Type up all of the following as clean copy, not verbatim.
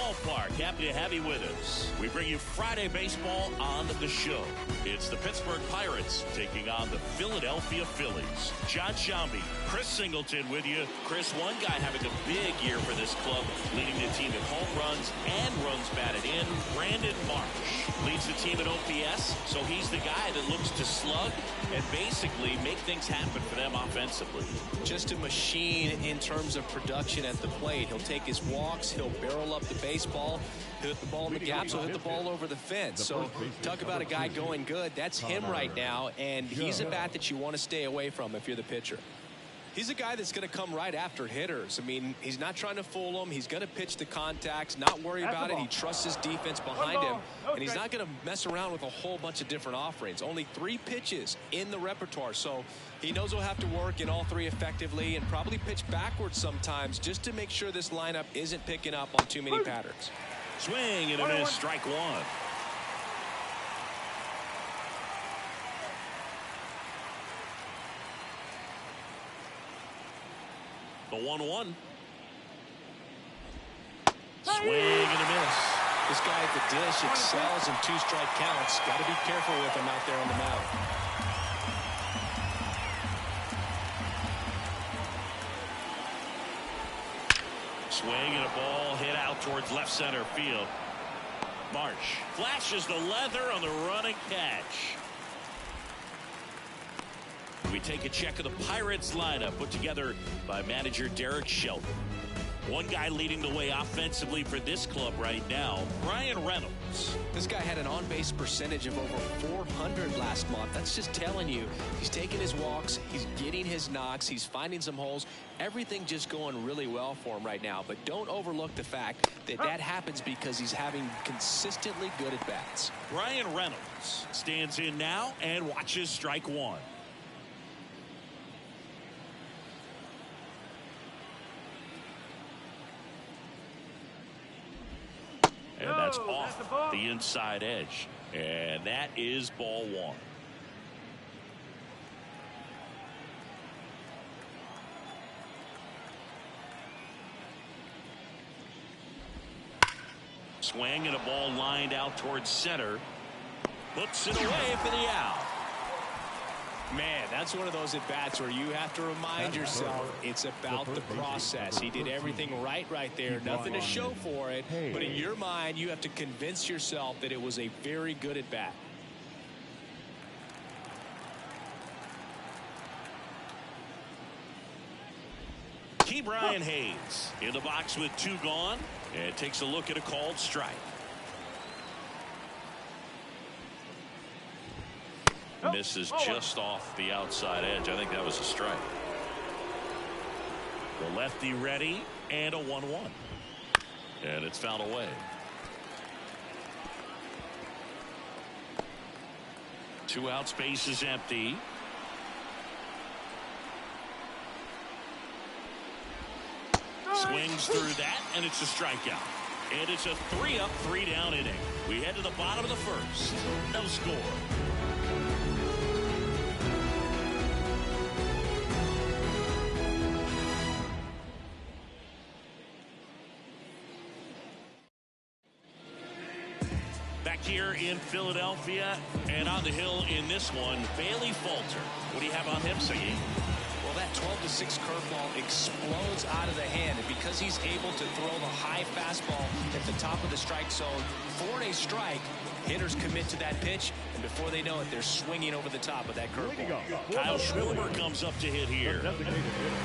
ballpark. Happy to have you with us. We bring you Friday baseball on the show. It's the Pittsburgh Pirates taking on the Philadelphia Phillies. John Shambi, Chris Singleton with you. Chris, one guy having a big year for this club, leading the team in home runs and runs batted in. Brandon Marsh leads the team at OPS, so he's the guy that looks to slug and basically make things happen for them offensively. Just a machine in terms of production at the plate. He'll take his walks, he'll barrel up the baseball, he'll hit the ball in the gaps, he'll hit the ball over the fence. So talk about a guy going good. That's him right now, and he's a bat that you want to stay away from if you're the pitcher. He's a guy that's going to come right after hitters. I mean, he's not trying to fool them. He's going to pitch the contacts, not worry about it. He trusts his defense behind him, and he's not going to mess around with a whole bunch of different offerings. Only 3 pitches in the repertoire, so he knows he'll have to work in all 3 effectively and probably pitch backwards sometimes just to make sure this lineup isn't picking up on too many patterns. Swing and a miss, strike 1. The 1-1. Swing and a miss. This guy at the dish excels in 2-strike counts. Got to be careful with him out there on the mound. Swing and a ball hit out towards left center field. Marsh flashes the leather on the running catch. We take a check of the Pirates lineup put together by manager Derek Shelton. One guy leading the way offensively for this club right now, Bryan Reynolds. This guy had an on-base percentage of over 400 last month. That's just telling you he's taking his walks, he's getting his knocks, he's finding some holes. Everything just going really well for him right now. But don't overlook the fact that that happens because he's having consistently good at-bats. Bryan Reynolds stands in now and watches strike 1. And that's off the inside edge. And that is ball 1. Swing and a ball lined out towards center. Puts it away for the out. Man, that's one of those at-bats where you have to remind yourself it's about the process. He did everything right there. Nothing to show for it. But in your mind, you have to convince yourself that it was a very good at-bat. Brian Hayes in the box with 2 gone. And takes a look at a called strike. Misses just off the outside edge. I think that was a strike. The lefty ready and a 1-1. And it's fouled away. 2 outs, base is empty. Swings through that, and it's a strikeout. And it's a 3-up, 3-down inning. We head to the bottom of the first. No score. Back here in Philadelphia and on the hill in this one, Bailey Falter. What do you have on him, Siggy? Well, that 12-6 curveball explodes out of the hand, and because he's able to throw the high fastball at the top of the strike zone for a strike, hitters commit to that pitch, and before they know it, they're swinging over the top of that curveball. Kyle Schwarber comes up to hit here.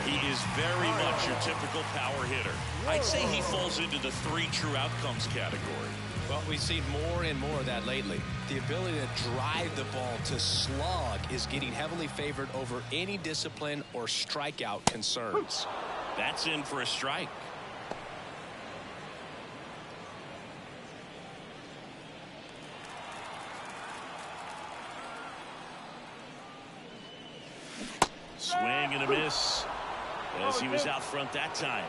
He is very much your typical power hitter. I'd say he falls into the 3 true outcomes category. Well, we've seen more and more of that lately. The ability to drive the ball to slug is getting heavily favored over any discipline or strikeout concerns. That's in for a strike. Swing and a miss as he was out front that time.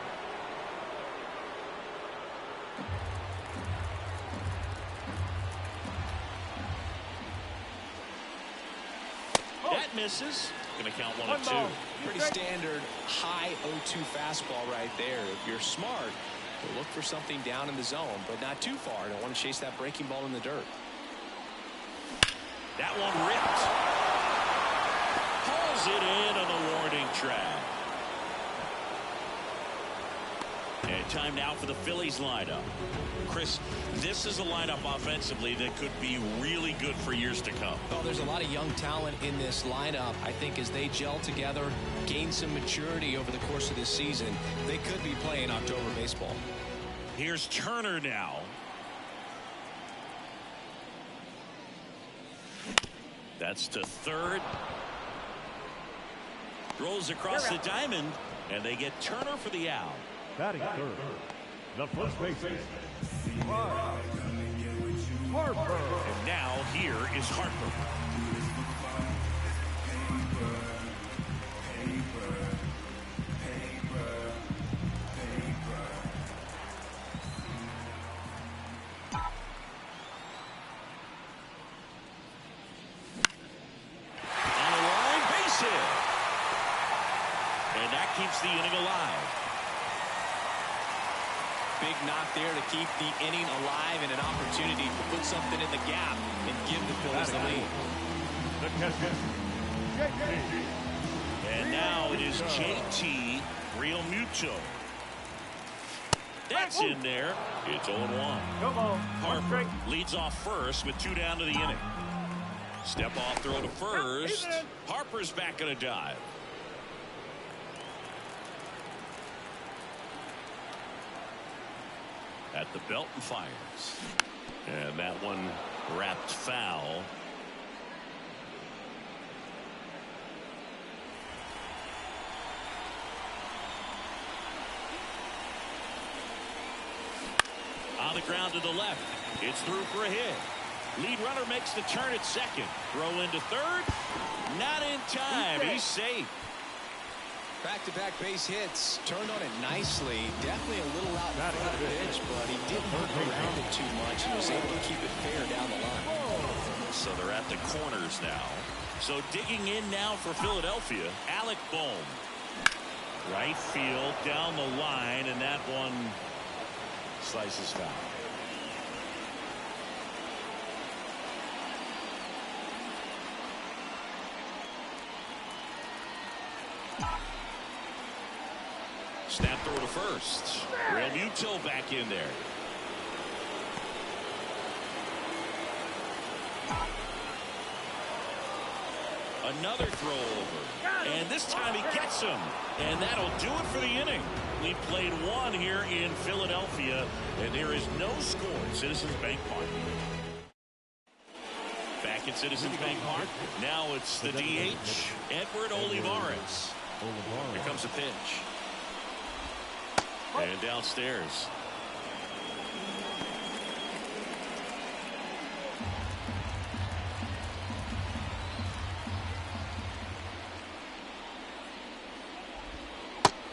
That misses. Going to count 1-2. Pretty standard high 0-2 fastball right there. If you're smart, He'll look for something down in the zone, but not too far. Don't want to chase that breaking ball in the dirt. That one ripped. Hauls it in on the warning track. And time now for the Phillies lineup. Chris, this is a lineup offensively that could be really good for years to come. Well, there's a lot of young talent in this lineup. I think as they gel together, gain some maturity over the course of this season, they could be playing October baseball. Here's Turner now. That's to third. Rolls across the diamond, and they get Turner for the out. Batting third, the first baseman, Harper. And now here is Harper. On the line, base hit. And that keeps the inning alive. Big knock there to keep the inning alive and an opportunity to put something in the gap and give the Phillies the lead. The catcher, JT. And now it is JT Realmuto. That's in there. It's 0-1. Harper leads off first with 2 down to the inning. Step off throw to first. Harper's back on a dive. At the belt and fires. And that one wrapped foul. On the ground to the left. It's through for a hit. Lead runner makes the turn at second. Throw into third. Not in time. He's safe. Back-to-back base hits. Turned on it nicely. Definitely a little out in front of the pitch, but he didn't work around it too much and was able to keep it fair down the line. So they're at the corners now. So digging in now for Philadelphia, Alec Bohm. Right field, down the line, and that one slices foul. Snap throw to first. Realmuto back in there. Another throw over. And this time he gets him. And that'll do it for the inning. We've played one here in Philadelphia, and there is no score at Citizens Bank Park. Back at Citizens Bank Park. Now it's the DH, Edward Olivares. Here comes the pitch. And downstairs.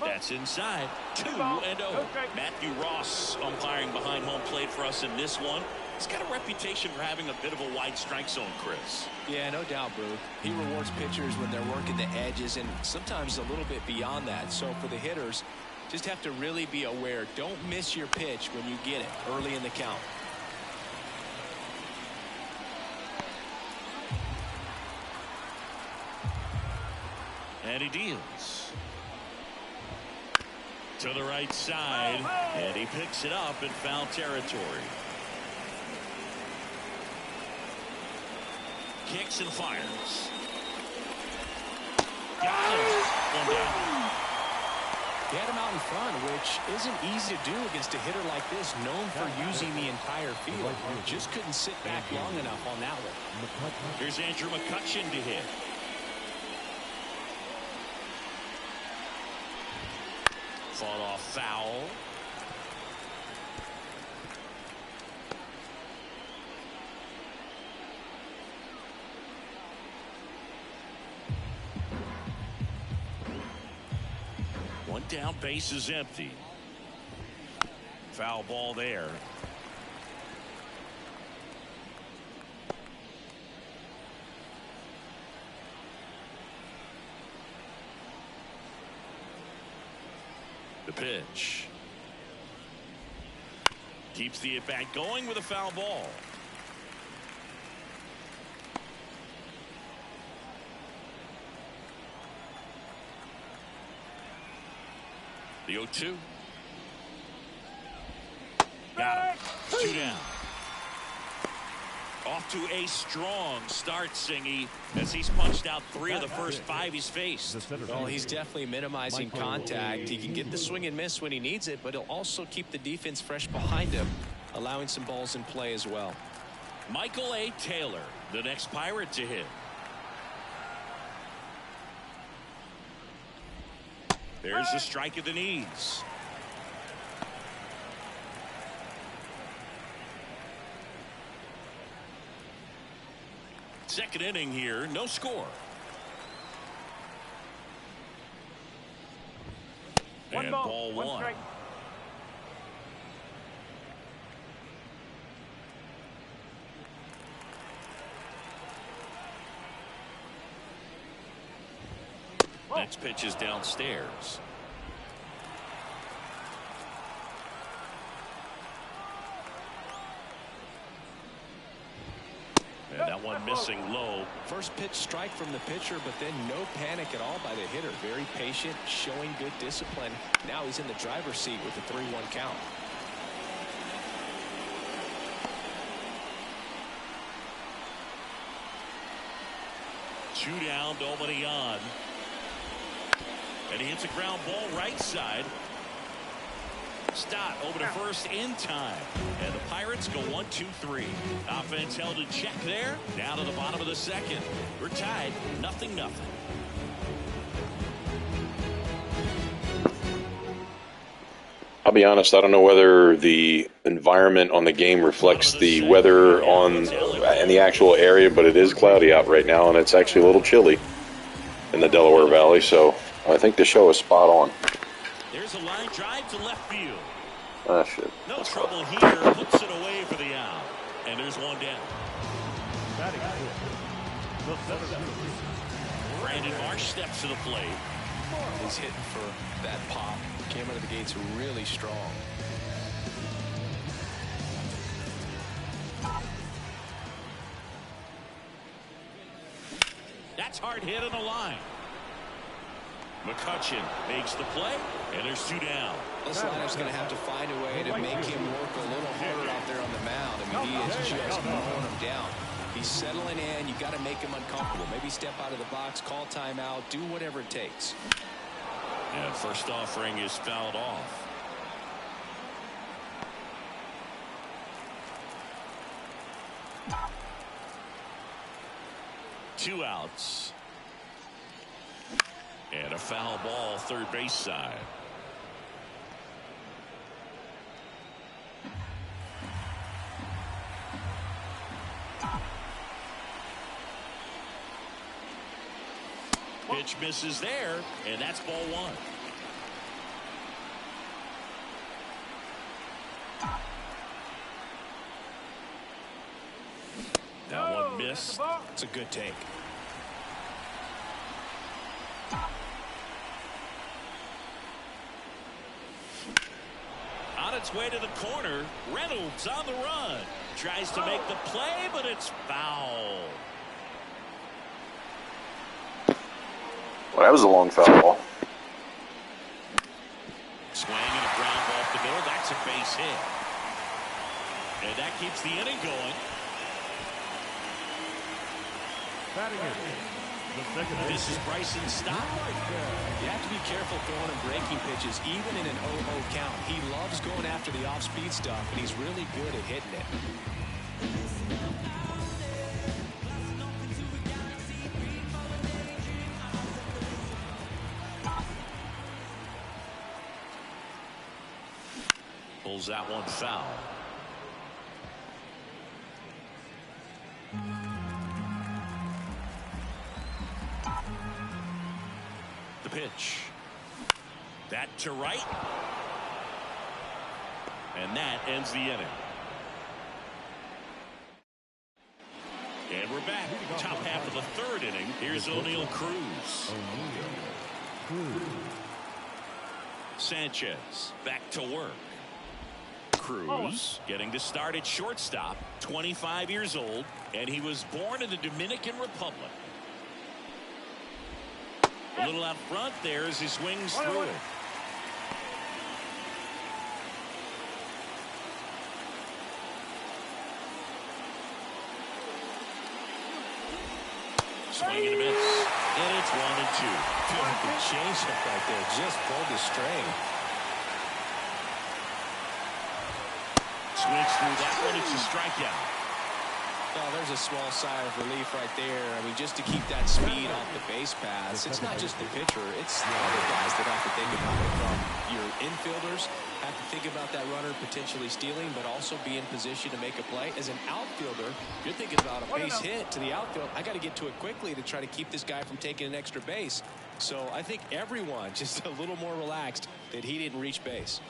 That's inside. 2-0. Matthew Ross umpiring behind home plate for us in this one. He's got a reputation for having a bit of a wide strike zone, Chris. Yeah, no doubt, Bruce. He rewards pitchers when they're working the edges and sometimes a little bit beyond that. So for the hitters, just have to really be aware. Don't miss your pitch when you get it early in the count. And he deals. To the right side. And he picks it up in foul territory. Kicks and fires. Got him. One down. He had him out in front, which isn't easy to do against a hitter like this, known for using the entire field. Just couldn't sit back long enough on that one. Here's Andrew McCutchen to hit. Fought off foul. One down, base is empty. Foul ball there. The pitch. Keeps the at-bat going with a foul ball. The 0-2. Got him. 2 down. Off to a strong start, Singy, as he's punched out 3 of the first 5 he's faced. Well, he's definitely minimizing contact. He can get the swing and miss when he needs it, but he'll also keep the defense fresh behind him, allowing some balls in play as well. Michael A. Taylor, the next Pirate to hit. There's the strike at the knees. Second inning here, no score. And ball one. Next pitch is downstairs. And that one missing low. First pitch strike from the pitcher, but then no panic at all by the hitter. Very patient, showing good discipline. Now he's in the driver's seat with the 3-1 count. Two down, nobody on. And he hits a ground ball right side. Stott over to first in time. And the Pirates go 1-2-3. Offense held in check there. Down to the bottom of the second. We're tied 0-0. I'll be honest, I don't know whether the environment on the game reflects the weather in the actual area, but it is cloudy out right now, and it's actually a little chilly in the Delaware Valley, so I think the show is spot on. There's a line drive to left field. Ah, shit. No trouble here. Puts it away for the out. And there's one down. Brandon Marsh steps to the plate. He's hitting for that pop. Came out of the gates really strong. That's hard hit on the line. McCutchen makes the play, and there's 2 down. This liner's going to have to find a way to make him work a little harder out there on the mound. I mean, he is just mowing him down. He's settling in. You got to make him uncomfortable. Maybe step out of the box, call timeout, do whatever it takes. And first offering is fouled off. Two outs. And a foul ball, third base side. Pitch misses there, and that's ball 1. That one missed. It's a good take. On its way to the corner, Reynolds on the run. Tries to make the play, but it's foul. Well, that was a long foul ball. Swing and a ground ball off the middle. That's a base hit. And that keeps the inning going. This is Bryson Stott. You have to be careful throwing him breaking pitches, even in an 0-0 count. He loves going after the off-speed stuff, and he's really good at hitting it. Pulls that one foul. The pitch. That to right. And that ends the inning. And we're back. Top half of the third inning. Here's O'Neal Cruz. Sanchez back to work. Cruz getting to start at shortstop, 25 years old, and he was born in the Dominican Republic. A little out front there as he swings through it. Swing and a miss. And it's 1-2. Good change-up right there. Just pulled the string. Swings through that one. It's a strikeout. Oh, there's a small sigh of relief right there. I mean, just to keep that speed off the base paths. It's not just the pitcher. It's the other guys that have to think about it. From your infielders have to think about that runner potentially stealing, but also be in position to make a play. As an outfielder, you're thinking about a base hit to the outfield. I got to get to it quickly to try to keep this guy from taking an extra base. So I think everyone just a little more relaxed that he didn't reach base.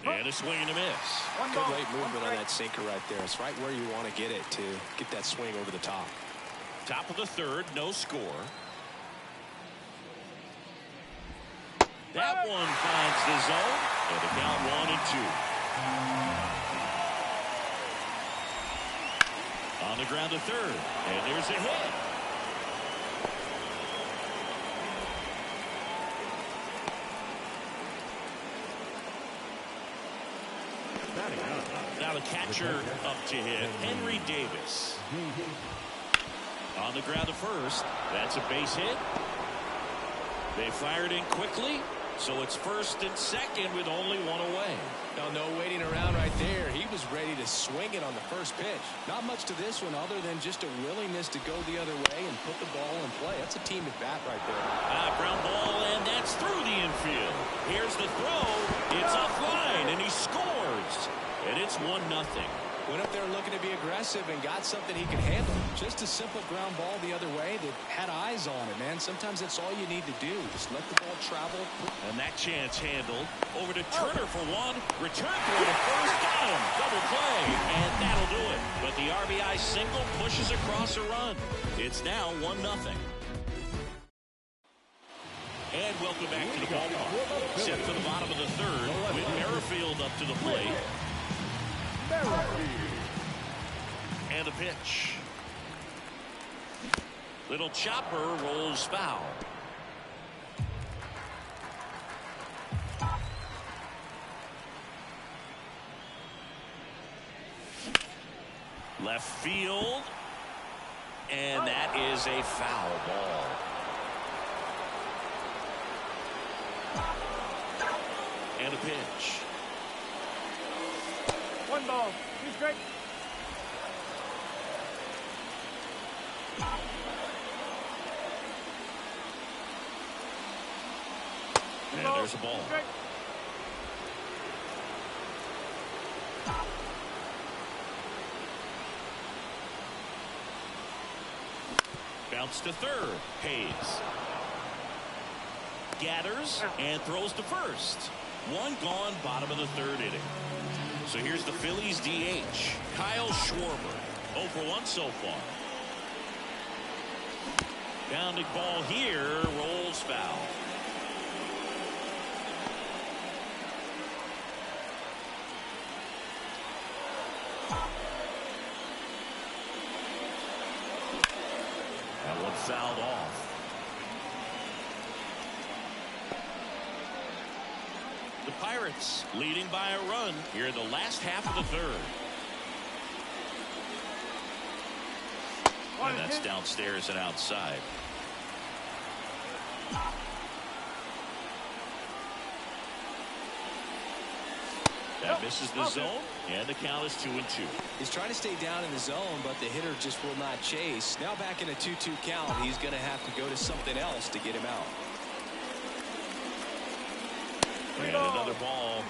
And a swing and a miss. Good late movement on that sinker right there. It's right where you want to get it to get that swing over the top. Top of the third, no score. That one finds the zone, and the count 1-2. On the ground to third, and there's a hit. Now the catcher up to hit, Henry Davis. On the ground to first. That's a base hit. They fired in quickly, so it's first and second with only one away. No waiting around right there. He was ready to swing it on the first pitch. Not much to this one other than just a willingness to go the other way and put the ball in play. That's a team at bat right there. Ground ball, and that's through the infield. Here's the throw. It's offline, and he scores. And it's 1-0. Went up there looking to be aggressive and got something he could handle. Just a simple ground ball the other way that had eyes on it, man. Sometimes that's all you need to do. Just let the ball travel. And that chance handled. Over to Turner for one. Return throw to first. Got him. Double play. And that'll do it. But the RBI single pushes across a run. It's now 1-0. And welcome back to the ballpark. Set for the bottom of the third with Merrifield up to the plate. And a pitch. Little chopper rolls foul. Left field. And that is a foul ball. And a pitch. 1 ball. 2 strike. And there's a ball. Bounce to third. Hayes gathers and throws to first. One gone, bottom of the third inning. So here's the Phillies DH, Kyle Schwarber. 0 for 1 so far. Grounded ball here, rolls foul. That one fouled off. The Pirates leading by a run here in the last half of the third. And that's downstairs and outside. That misses the zone, and the count is 2-2. He's trying to stay down in the zone, but the hitter just will not chase. Now back in a 2-2 count, he's going to have to go to something else to get him out. And another ball.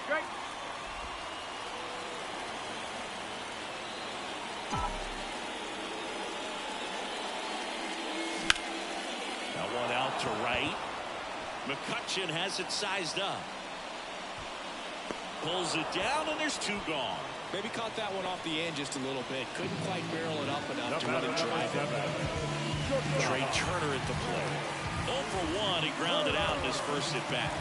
That one out to right. McCutchen has it sized up. Pulls it down, and there's 2 gone. Maybe caught that one off the end just a little bit. Couldn't quite barrel it up enough to really drive it. Trey Turner at the plate. 0 for 1. He grounded out in his first at bat.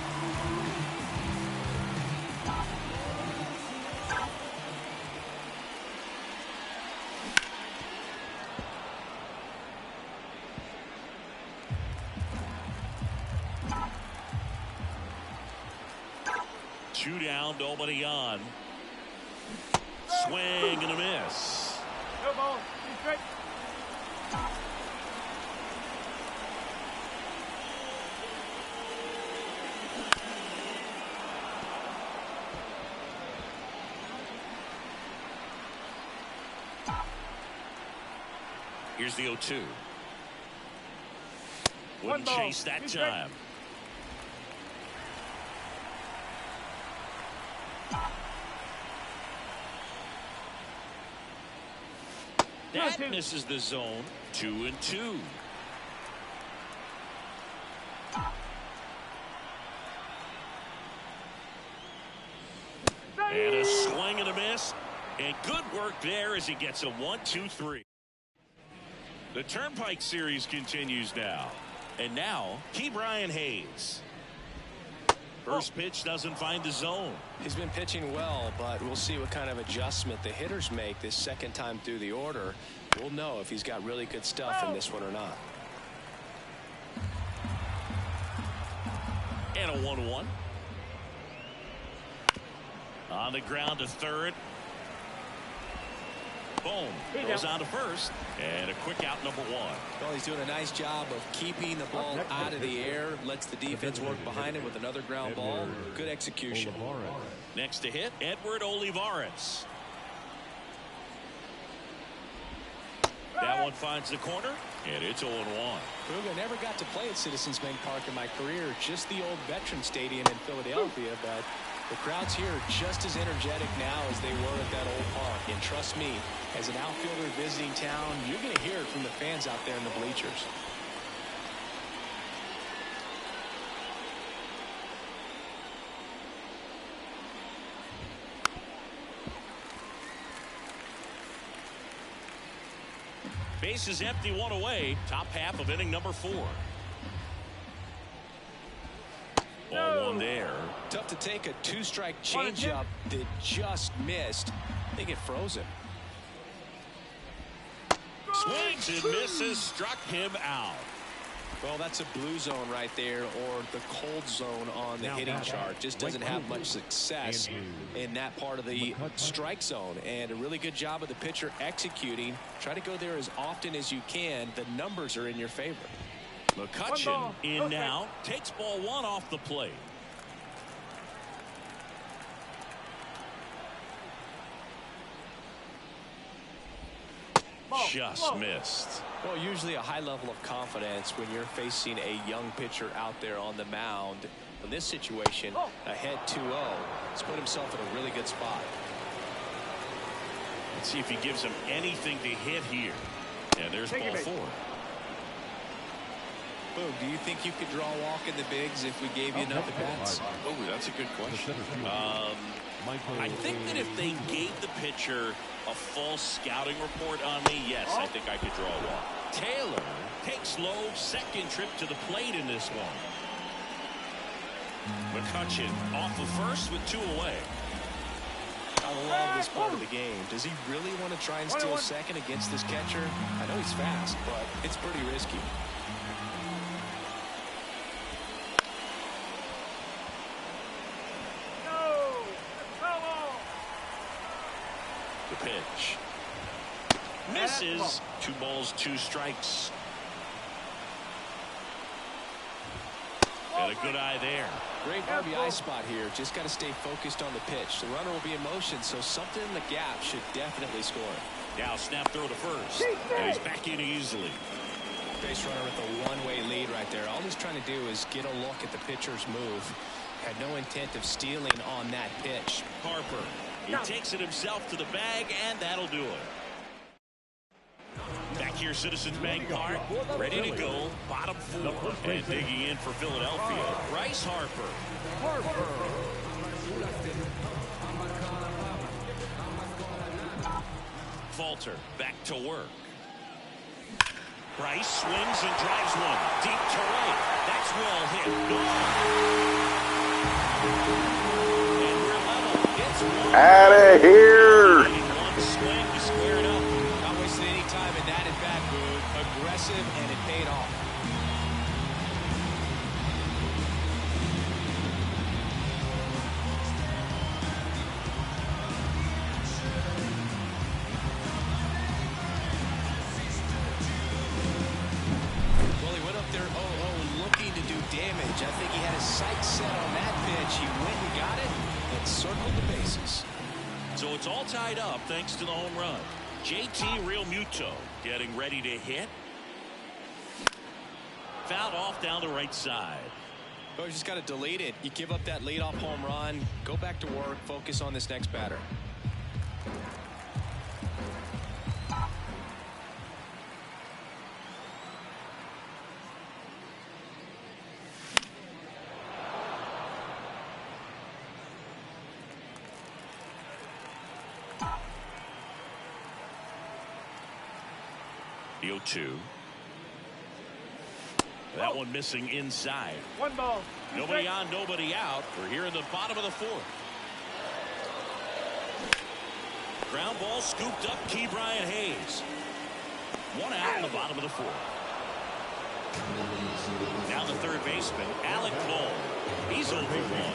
2 down, nobody on. Swing and a miss. No ball. Straight. Here's the 0-2. Wouldn't chase that time. That misses the zone. 2-2. And a swing and a miss. And good work there as he gets a 1-2-3. The Turnpike Series continues now. And now, Key Brian Hayes. First pitch doesn't find the zone. He's been pitching well, but we'll see what kind of adjustment the hitters make this second time through the order. We'll know if he's got really good stuff in this one or not. And a 1-1. On the ground to third. Boom. Goes on to first. And a quick out, number 1. Well, he's doing a nice job of keeping the ball out of the air. Lets the defense work behind him with another ground ball. Good execution. Next to hit, Edward Olivares. That one finds the corner, and it's 0-1. I never got to play at Citizens Bank Park in my career. Just the old Veterans Stadium in Philadelphia, but the crowds here are just as energetic now as they were at that old park. And trust me, as an outfielder visiting town, you're going to hear it from the fans out there in the bleachers. Base is empty, 1 away. Top half of inning number 4. 0-1 there. Tough to take a 2-strike changeup that just missed. I think it froze him. Swings and misses, struck him out. Well, that's a blue zone right there, or the cold zone on the hitting chart. Just doesn't have much success in that part of the strike zone. And a really good job of the pitcher executing. Try to go there as often as you can. The numbers are in your favor. McCutchen in now. Takes ball 1 off the plate. Just missed. Well, usually a high level of confidence when you're facing a young pitcher out there on the mound. In this situation, ahead 2-0, he's put himself in a really good spot. Let's see if he gives him anything to hit here. And there's ball 4. Boom, do you think you could draw a walk in the bigs if we gave you enough at-bats? Oh, that's a good question. I think that if they gave the pitcher a false scouting report on me, yes, I think I could draw a walk. Taylor takes low, second trip to the plate in this one. McCutchen off of first with 2 away. I love this part of the game. Does he really want to try and steal second against this catcher? I know he's fast, but it's pretty risky. Pitch misses. 2 balls, 2 strikes, and a good eye there. Great RBI spot here. Just got to stay focused on the pitch. The runner will be in motion, so something in the gap should definitely score. Now snap throw to first, and he's back in easily. Base runner with a one-way lead right there. All he's trying to do is get a look at the pitcher's move. Had no intent of stealing on that pitch. Harper. He takes it himself to the bag, and that'll do it. Back here, Citizens Bank Park, ready to go, bottom 4. And digging in for Philadelphia, Bryce Harper. Falter back to work. Bryce swings and drives one deep to right. That's well hit. Out of here. One swing to square it up. Not wasting any time in that at-bat, Boone. Aggressive, and it paid off. damage. I think he had his sights set on that pitch. He went and got it and circled the bases. So it's all tied up thanks to the home run. JT Realmuto getting ready to hit. Fouled off down the right side. Oh, you just got to delete it. You give up that leadoff home run. Go back to work. Focus on this next batter. The 0-2. That one missing inside. 1 ball. Nobody on, nobody out. We're here in the bottom of the 4th. Ground ball scooped up. Key Brian Hayes. 1 out in the bottom of the 4th. Now the third baseman, Alec Cole. He's over 1.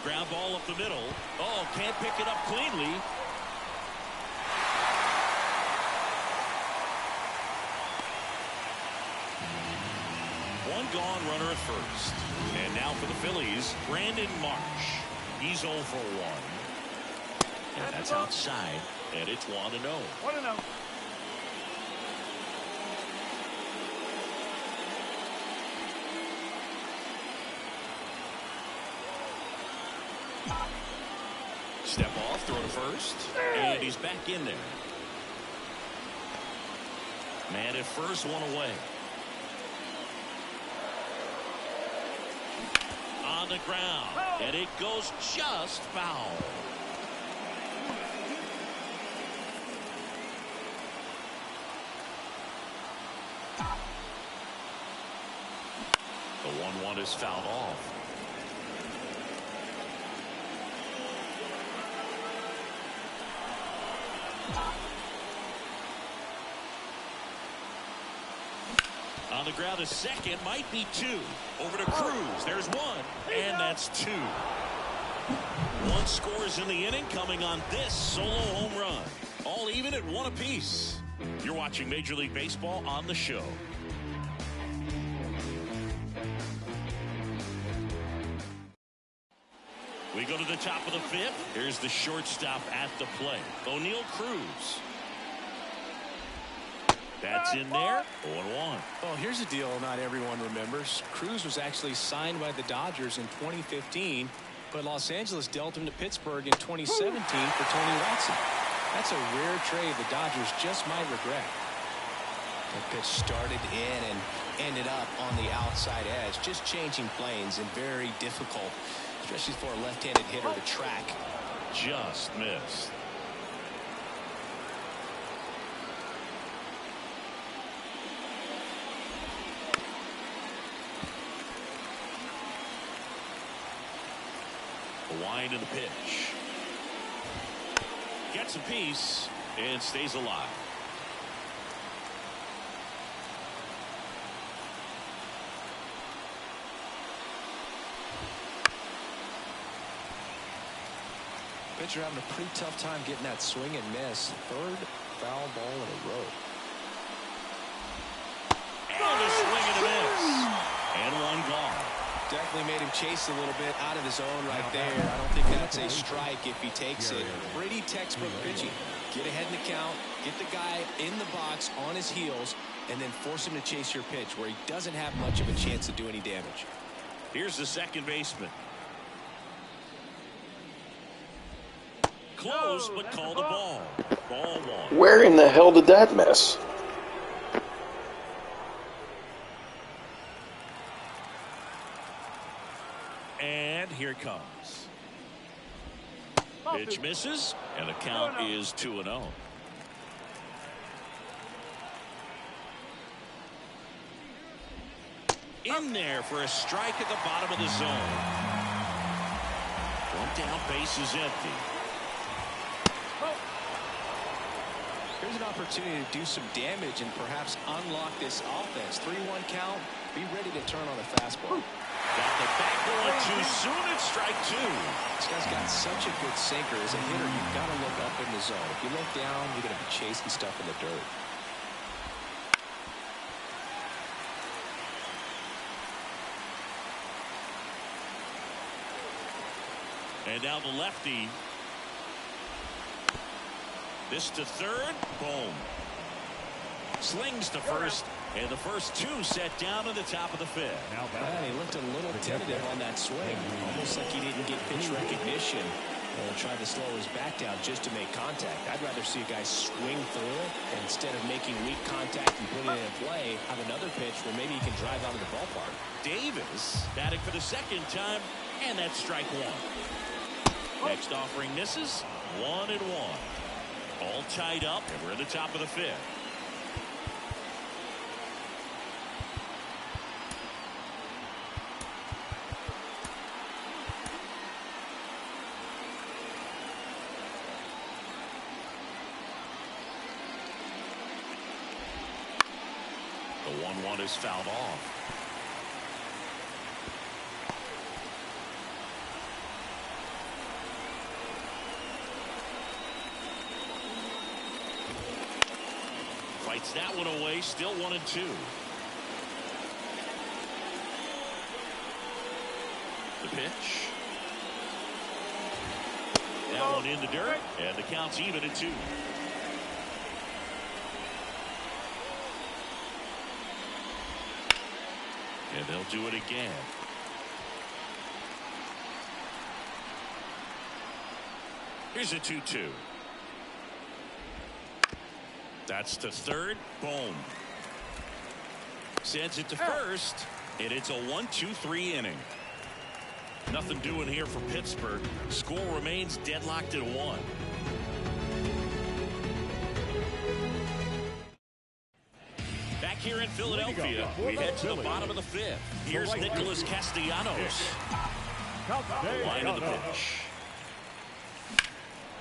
Ground ball up the middle. Oh, can't pick it up cleanly. One gone, runner at first. And now for the Phillies, Brandon Marsh. He's 0 for 1. And that's outside. And it's 1-0. 1-0. Step off, throw to first. And he's back in there. Man at first, 1 away. On the ground. And it goes just foul. The 1-1 is fouled off. On the ground, a second, might be 2. Over to Cruz. There's 1, and that's 2. 1 scores in the inning, coming on this solo home run. All even at 1 apiece. You're watching Major League Baseball on the show. We go to the top of the 5th. Here's the shortstop at the plate, O'Neal Cruz. That's in there. 0-1. Well, here's a deal not everyone remembers. Cruz was actually signed by the Dodgers in 2015, but Los Angeles dealt him to Pittsburgh in 2017 for Tony Watson. That's a rare trade the Dodgers just might regret. The pitch started in and ended up on the outside edge, just changing planes and very difficult, especially for a left-handed hitter to track. Just missed. A wind in the pitch. Gets a piece and stays alive. Pitcher having a pretty tough time getting that swing and miss. 3rd foul ball in a row. And a swing and a miss. And 1 gone. Definitely made him chase a little bit out of his own right there. I don't think that's a strike if he takes it. Pretty textbook pitching. Get ahead in the count, get the guy in the box on his heels, and then force him to chase your pitch where he doesn't have much of a chance to do any damage. Here's the second baseman. Close, but called a ball. Ball 1. Where in the hell did that miss? And here it comes. Pitch misses, and the count is 2-0. In there for a strike at the bottom of the zone. 1 down, base is empty. Here's an opportunity to do some damage and perhaps unlock this offense. 3-1 count. Be ready to turn on a fastball. Got the back one too soon. It's strike two. This guy's got such a good sinker. As a hitter, you've got to look up in the zone. If you look down, you're going to be chasing stuff in the dirt. And now the lefty. This to third. Boom. Slings to first. And the first two set down to the top of the fifth. And he looked a little tentative on that swing. Almost like he didn't get pitch recognition. And tried to slow his back down just to make contact. I'd rather see a guy swing through it instead of making weak contact and putting it in play. Have another pitch where maybe he can drive out of the ballpark. Davis batting for the second time. And that's strike one. Next offering misses. 1-1. All tied up. And we're in the top of the fifth. The 1-1 is fouled off. Fights that one away. Still 1-2. The pitch. That one in the dirt. And the count's even at 2. And they'll do it again. Here's a 2-2. That's to third. Boom. Sends it to first. And it's a 1-2-3 inning. Nothing doing here for Pittsburgh. Score remains deadlocked at 1. Back here in Philadelphia, we head to the bottom of the fifth. Here's Nicholas Castellanos. The line of the pitch.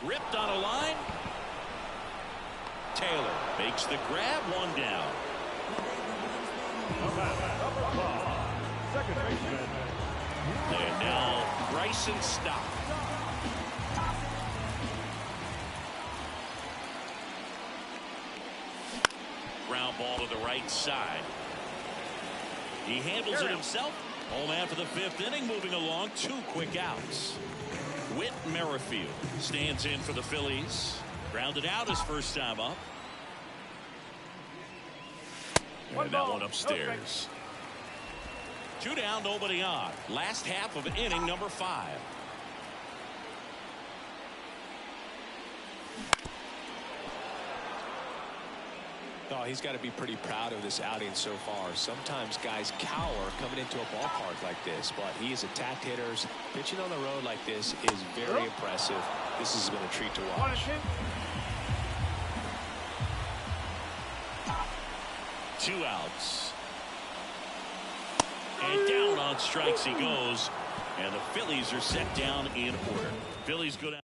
Ripped on a line. Taylor makes the grab. 1 down. Second baseman. And now Bryson Stott. Ground ball to the right side. He handles it himself. Home after the 5th inning, moving along. 2 quick outs. Whit Merrifield stands in for the Phillies. Grounded out his first time up. And that one upstairs. 2 down, nobody on. Last half of inning number 5. Oh, he's got to be pretty proud of this outing so far. Sometimes guys cower coming into a ballpark like this, but he has attacked hitters. Pitching on the road like this is very impressive. This has been a treat to watch. 2 outs. And down on strikes he goes. And the Phillies are set down in order. Phillies go down.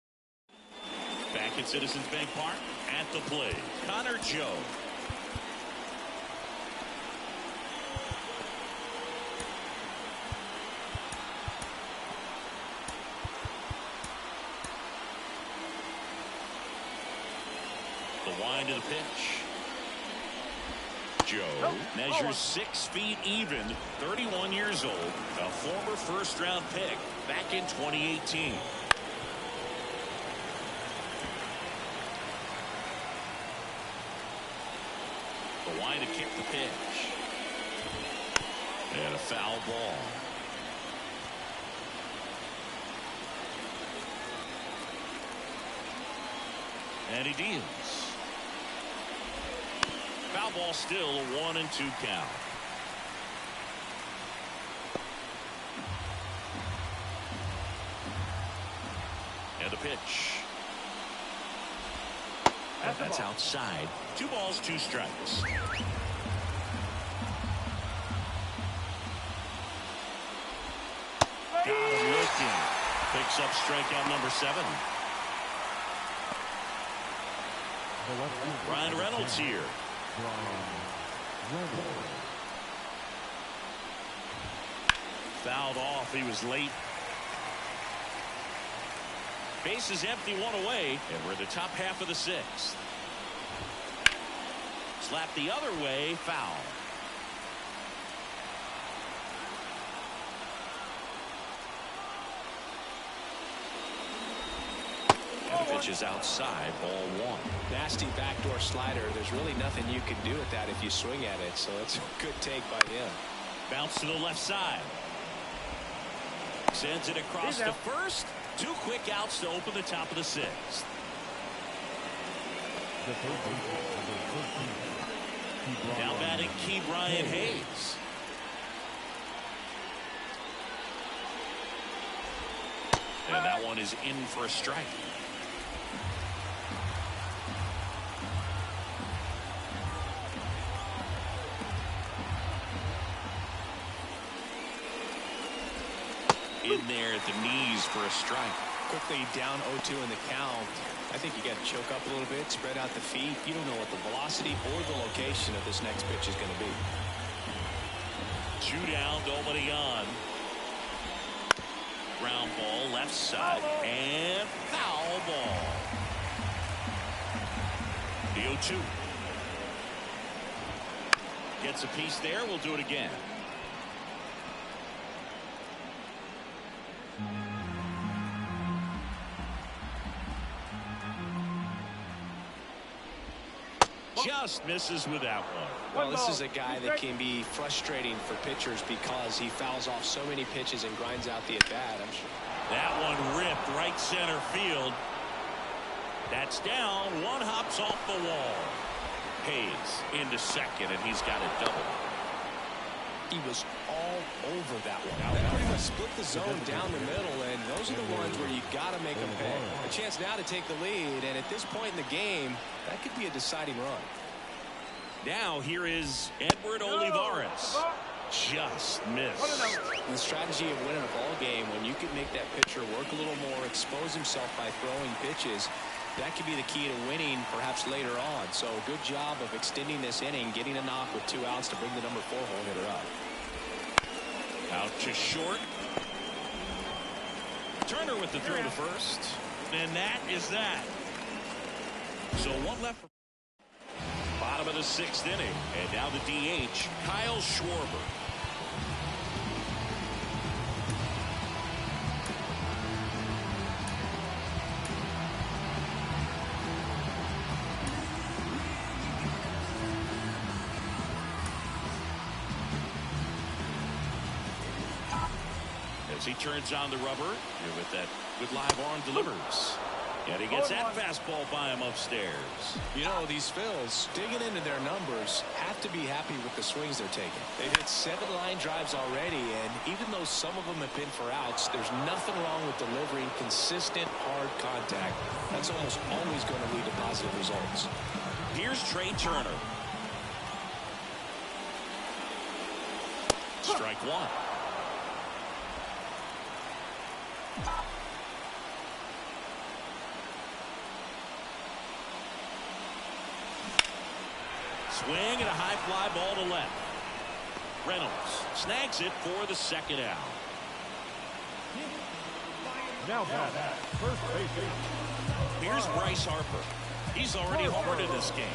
Back at Citizens Bank Park at the plate. Connor Joe. The wind of the pitch. Joe measures 6 feet even, 31 years old, a former first-round pick back in 2018. The wind to kick the pitch. And a foul ball. And he deals. Foul ball, still a 1-2 count. And the pitch. And that's outside. 2 balls, 2 strikes. Got him looking. Picks up strikeout number 7. Ryan Reynolds here. Fouled off. He was late. Base is empty, one away, and we're in the top half of the sixth. Slap the other way, foul. And the pitch is outside, ball one. Nasty backdoor slider. There's really nothing you can do with that if you swing at it, so it's a good take by him. Bounce to the left side. Sends it across the first. 2 quick outs to open the top of the sixth. Now batting Key Brian Hayes. And that one is in for a strike. In there at the knees for a strike. Quickly down 0-2 in the count. I think you got to choke up a little bit, spread out the feet. You don't know what the velocity or the location of this next pitch is going to be. 2 down, nobody on. Ground ball, left side, and foul ball. The 0-2. Gets a piece there. We'll do it again. Just misses with that one. Well, this is a guy that can be frustrating for pitchers because he fouls off so many pitches and grinds out the at-bat, I'm sure. That one ripped right center field. That's down. One hops off the wall. Hayes into second, and he's got it double. He was all over that one. They pretty much split the zone down the middle, and those are the ones where you got to make them pay. A chance now to take the lead, and at this point in the game, that could be a deciding run. Now here is Edward Olivares. Just missed. The strategy of winning a ball game, when you can make that pitcher work a little more, expose himself by throwing pitches, that could be the key to winning perhaps later on. So good job of extending this inning, getting a knock with 2 outs to bring the number 4 hole hitter up. Out to short. Turner with the throw to first. And that is that. So 1 left. Bottom of the 6th inning. And now the DH, Kyle Schwarber. As he turns on the rubber, here with that good live arm delivers. And he gets that fastball by him upstairs. You know, these Phils, digging into their numbers, have to be happy with the swings they're taking. They've hit 7 line drives already, and even though some of them have been for outs, there's nothing wrong with delivering consistent, hard contact. That's almost always going to lead to positive results. Here's Trey Turner. Strike 1. Swing and a high fly ball to left. Reynolds snags it for the 2nd out. Now back, first base. Here's Bryce Harper. He's already homered in this game.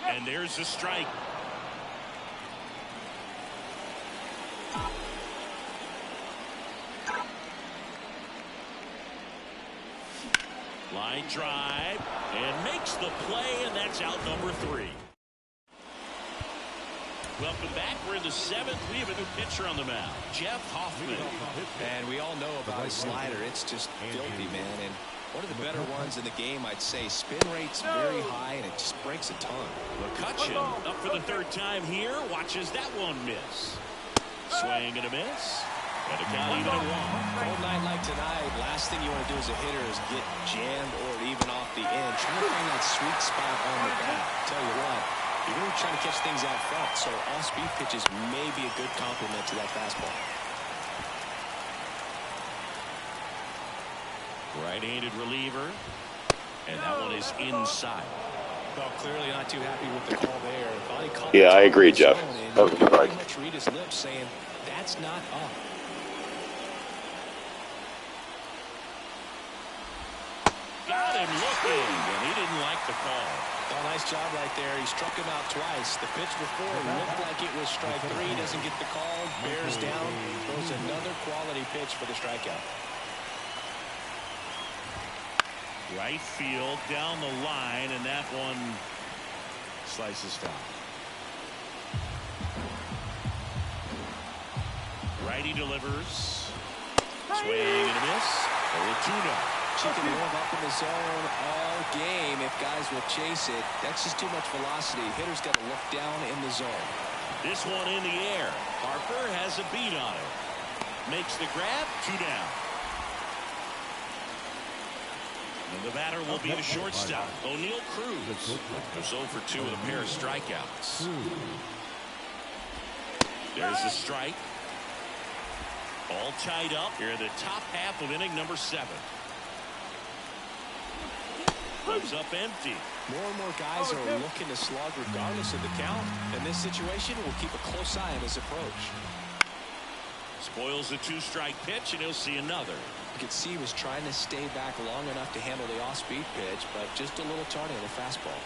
And there's the strike. Line drive and makes the play, and that's out number 3. Welcome back. We're in the 7th. We have a new pitcher on the mound, Jeff Hoffman. And we all know about his slider. It's just filthy, man. And one of the better ones in the game, I'd say. Spin rate's very high, and it just breaks a ton. McCutcheon up for the 3rd time here. Watches that one miss. Swing and a miss. And a count even at 1. Cold night like tonight, last thing you want to do as a hitter is get jammed or even off the end. Trying to find that sweet spot on the bat. Tell you what, you're really trying to catch things out front, so off-speed pitches may be a good complement to that fastball. Right-handed reliever. And that one is inside. Well, clearly not too happy with the call there. Thought he caught Yeah, I agree, Jeff. That was pretty much read his lips saying, that's not up. Got him looking, and he didn't like the call. Well, nice job right there. He struck him out twice. The pitch before looked like it was strike 3. Doesn't get the call. Bears down. Throws another quality pitch for the strikeout. Right field, down the line, and that one slices foul. Righty delivers. Swing and a miss. 0-2 now. She can live up in the zone all game if guys will chase it. That's just too much velocity. Hitter's got to look down in the zone. This one in the air. Harper has a beat on it. Makes the grab. 2 down. And the batter will be the shortstop, O'Neal Cruz. Goes 0 for 2 with a pair of strikeouts. There's the strike. All tied up here in the top half of inning number 7. Comes up empty. More and more guys are looking to slug regardless of the count. In this situation, we'll keep a close eye on his approach. Spoils the 2-strike pitch, and he'll see another. You could see he was trying to stay back long enough to handle the off-speed pitch, but just a little tardy on the fastball.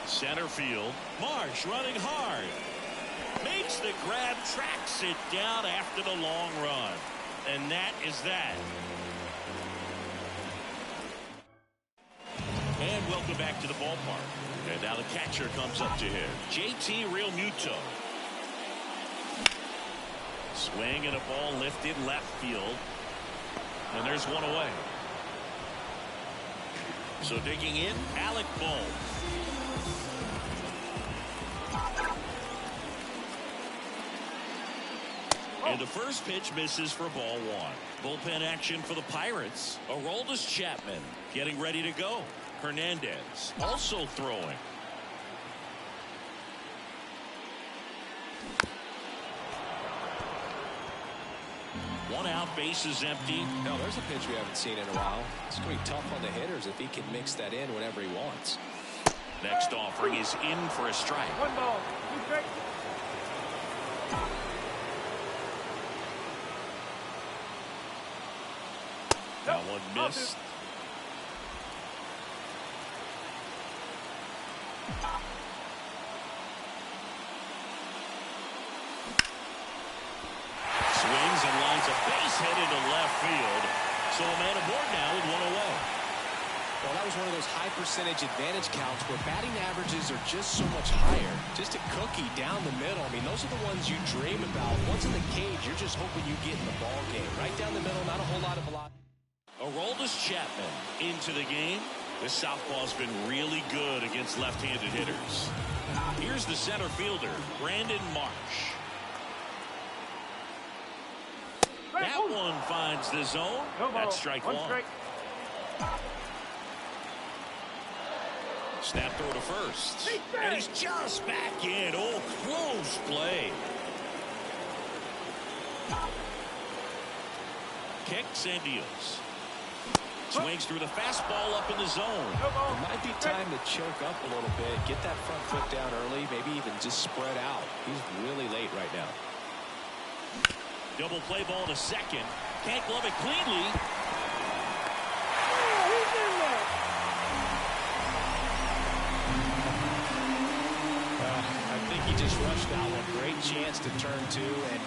Center field. Marsh running hard. Makes the grab, tracks it down after the long run. And that is that. And welcome back to the ballpark. And now the catcher comes up to him. JT Realmuto. Swing and a ball lifted left field. And there's one away. So digging in, Alec Bohm. And the first pitch misses for ball 1. Bullpen action for the Pirates. Aroldis Chapman getting ready to go. Hernandez also throwing. One out, base is empty. Now there's a pitch we haven't seen in a while. It's going to be tough on the hitters if he can mix that in whenever he wants. Next offering is in for a strike. 1 ball, 2 strikes. That one missed. Swings and lines a base hit into left field. So a man aboard now with 1 away. Well, that was one of those high percentage advantage counts where batting averages are just so much higher. Just a cookie down the middle. I mean, those are the ones you dream about. Once in the cage, you're just hoping you get in the ball game. Right down the middle, not a whole lot of velocity. Aroldis Chapman into the game. This southpaw's been really good against left-handed hitters. Here's the center fielder, Brandon Marsh. That one finds the zone. That's strike 1. Strike. Snap throw to first. And he's just back in. Oh, close play. Kicks and deals. Swings through the fastball up in the zone. It might be time to choke up a little bit. Get that front foot down early. Maybe even just spread out. He's really late right now. Double play ball to second. Can't glove it cleanly. I think he just rushed that one. Great chance to turn 2, and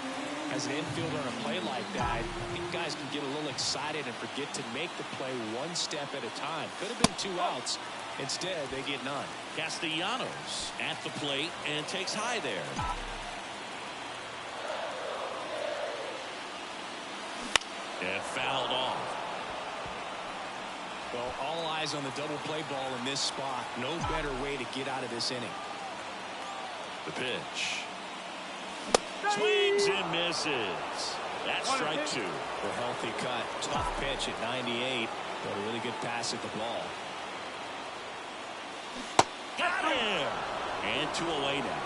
as an infielder on a play like that, I think guys can get a little excited and forget to make the play one step at a time. Could have been 2 outs. Instead, they get none. Castellanos at the plate and takes high there. And fouled off. Well, all eyes on the double play ball in this spot. No better way to get out of this inning. The pitch. Swings and misses. That's strike 2. A healthy cut. Tough pitch at 98. But a really good pass at the ball. Got him. And 2 away now.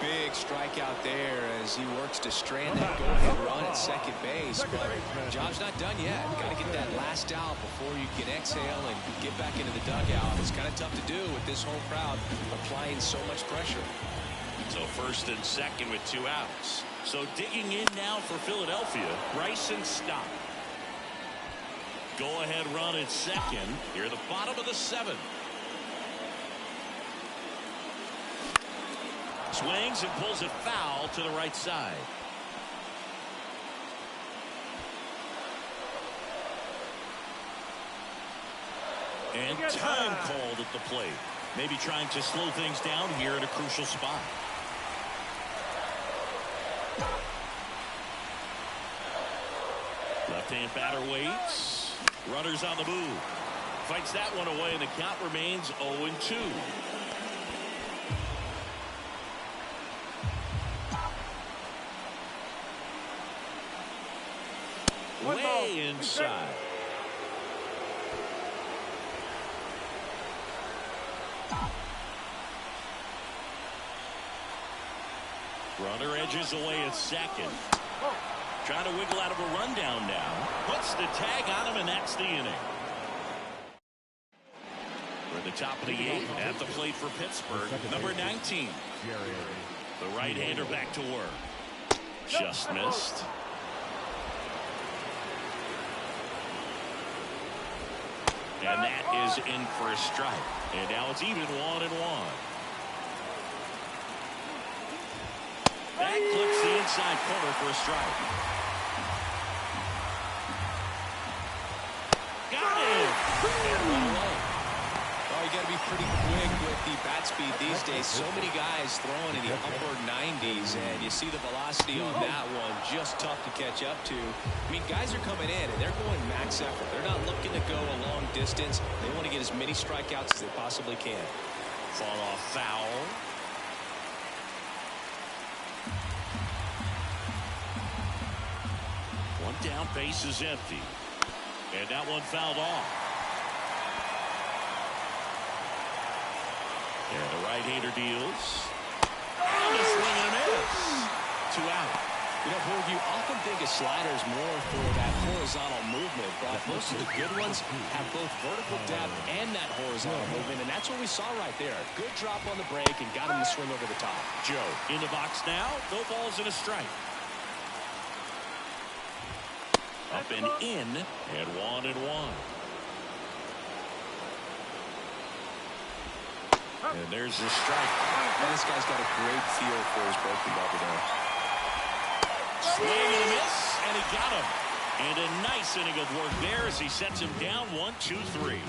big strikeout there as he works to strand that go-ahead run at second base. But job's not done yet. Got to get that last out before you can exhale and get back into the dugout. It's kind of tough to do with this home crowd applying so much pressure. So first and second with 2 outs. So digging in now for Philadelphia, Bryson Stott. Go-ahead run at second. Here at the bottom of the 7th. Swings and pulls it foul to the right side. And time called at the plate. Maybe trying to slow things down here at a crucial spot. Left-hand batter waits. Runners on the move. Fights that one away, and the count remains 0-2. Way inside. Runner edges away at second. Trying to wiggle out of a rundown now. Puts the tag on him, and that's the inning. We're at the top of the 8th at the plate for Pittsburgh. Number 19. The right-hander back to work. Just missed. And that is in for a strike. And now it's even 1-1. That clips the inside corner for a strike. Got it! And 1 away. Oh, you got to be pretty quick with the bat speed these days. So many guys throwing in the upper 90s, and you see the velocity on that one. Just tough to catch up to. I mean, guys are coming in, and they're going max effort. They're not looking to go a long distance. They want to get as many strikeouts as they possibly can. Fall off foul. One down, base is empty. And that one fouled off. And the right-hander deals. And a swing and a miss. 2 out. You know, Borg, you often think of sliders more for that horizontal movement, but most of the good ones have both vertical depth and that horizontal movement, and that's what we saw right there. Good drop on the break and got him to swing over the top. Joe in the box now. No balls and a strike. Up and in, and 1-1. And there's the strike. And this guy's got a great feel for his breaking ball today. Swing and a miss, and he got him. And a nice inning of work there as he sets him down 1-2-3.